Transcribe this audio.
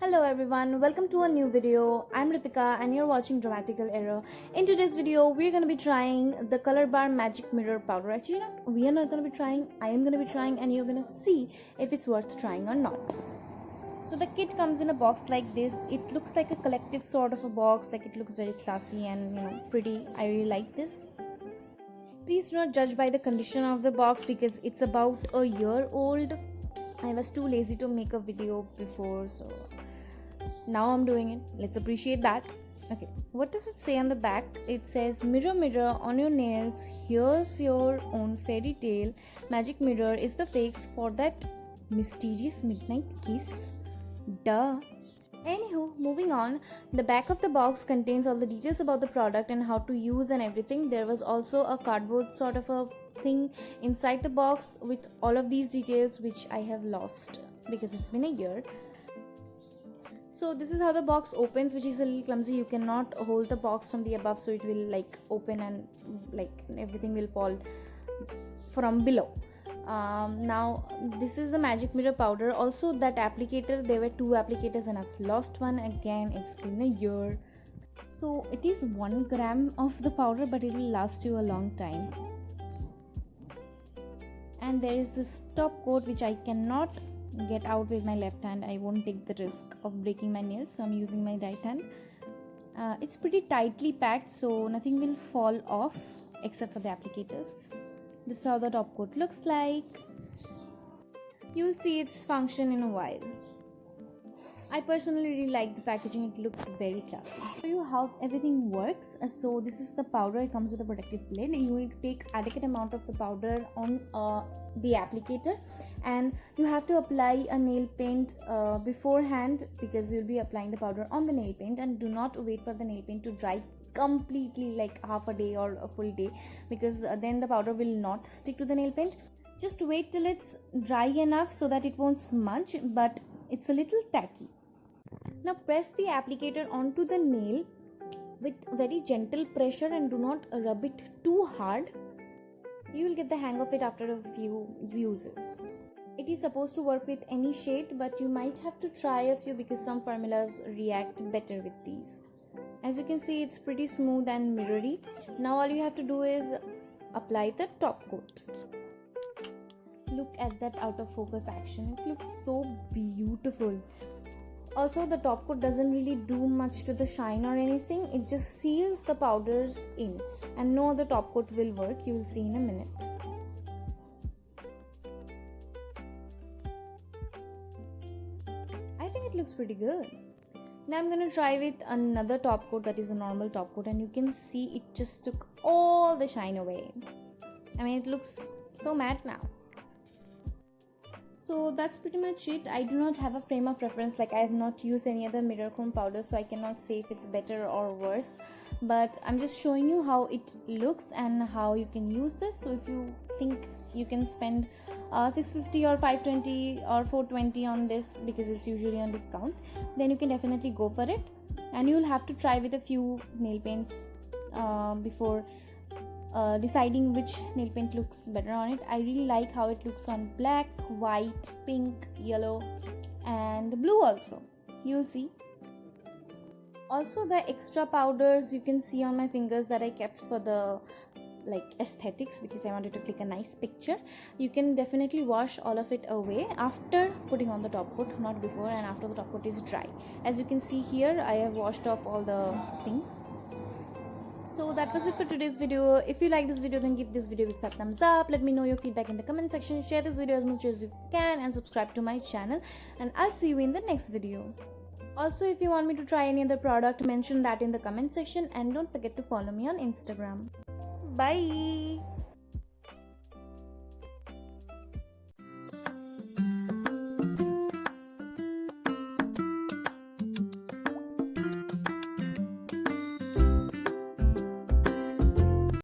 Hello everyone, welcome to a new video. I'm Ritika and you're watching Dramatical Error. In today's video, we're going to be trying the Colorbar Magic Mirror Powder. Actually, we are not going to be trying, I am going to be trying and you're going to see if it's worth trying or not. So the kit comes in a box like this. It looks like a collective sort of a box, like it looks very classy and pretty. I really like this. Please do not judge by the condition of the box because it's about a year old. I was too lazy to make a video before, so now I'm doing it. Let's appreciate that. Okay, what does it say on the back? It says, mirror mirror on your nails, here's your own fairy tale. Magic mirror is the fix for that mysterious midnight kiss. Duh. Anywho, moving on, the back of the box contains all the details about the product and how to use and everything. There was also a cardboard sort of a thing inside the box with all of these details, which I have lost because it's been a year. So this is how the box opens, which is a little clumsy. You cannot hold the box from the above, so it will open and everything will fall from below. Now this is the magic mirror powder. Also that applicator, there were two applicators and I've lost one again. It's been a year. So it is 1 gram of the powder, but it will last you a long time. And there is this top coat which I cannot get out with my left hand. I won't take the risk of breaking my nails, so I'm using my right hand. It's pretty tightly packed, so nothing will fall off except for the applicators. This is how the top coat looks like. You'll see its function in a while. I personally really like the packaging. It looks very classy. I'll show you how everything works. So this is the powder. It comes with a protective lid. You will take adequate amount of the powder on the applicator, and you have to apply a nail paint beforehand, because you'll be applying the powder on the nail paint, and do not wait for the nail paint to dry completely, like half a day or a full day, because then the powder will not stick to the nail paint. Just wait till it's dry enough so that it won't smudge, but it's a little tacky. Now press the applicator onto the nail with very gentle pressure and do not rub it too hard. You will get the hang of it after a few uses. It is supposed to work with any shade, but you might have to try a few because some formulas react better with these. As you can see, it's pretty smooth and mirrory. Now all you have to do is apply the top coat. Look at that out of focus action. It looks so beautiful. Also, the top coat doesn't really do much to the shine or anything. It just seals the powders in, and no other top coat will work. You will see in a minute. I think it looks pretty good. Now I'm going to try with another top coat, that is a normal top coat, and you can see it just took all the shine away. I mean, it looks so matte now. So that's pretty much it. I do not have a frame of reference, like I have not used any other mirror chrome powder, so I cannot say if it's better or worse, but I'm just showing you how it looks and how you can use this. So if you think you can spend 650 or 520 or 420 on this, because it's usually on discount, then you can definitely go for it. And you'll have to try with a few nail paints before deciding which nail paint looks better on it. I really like how it looks on black, white, pink, yellow and blue also. You'll see. Also the extra powders you can see on my fingers that I kept for the aesthetics, because I wanted to click a nice picture. You can definitely wash all of it away after putting on the top coat, not before, and after the top coat is dry. As you can see here, I have washed off all the things. So that was it for today's video. If you like this video, then give this video a big fat thumbs up. Let me know your feedback in the comment section. Share this video as much as you can and subscribe to my channel, and I'll see you in the next video. Also, if you want me to try any other product, mention that in the comment section, and don't forget to follow me on Instagram. Bye.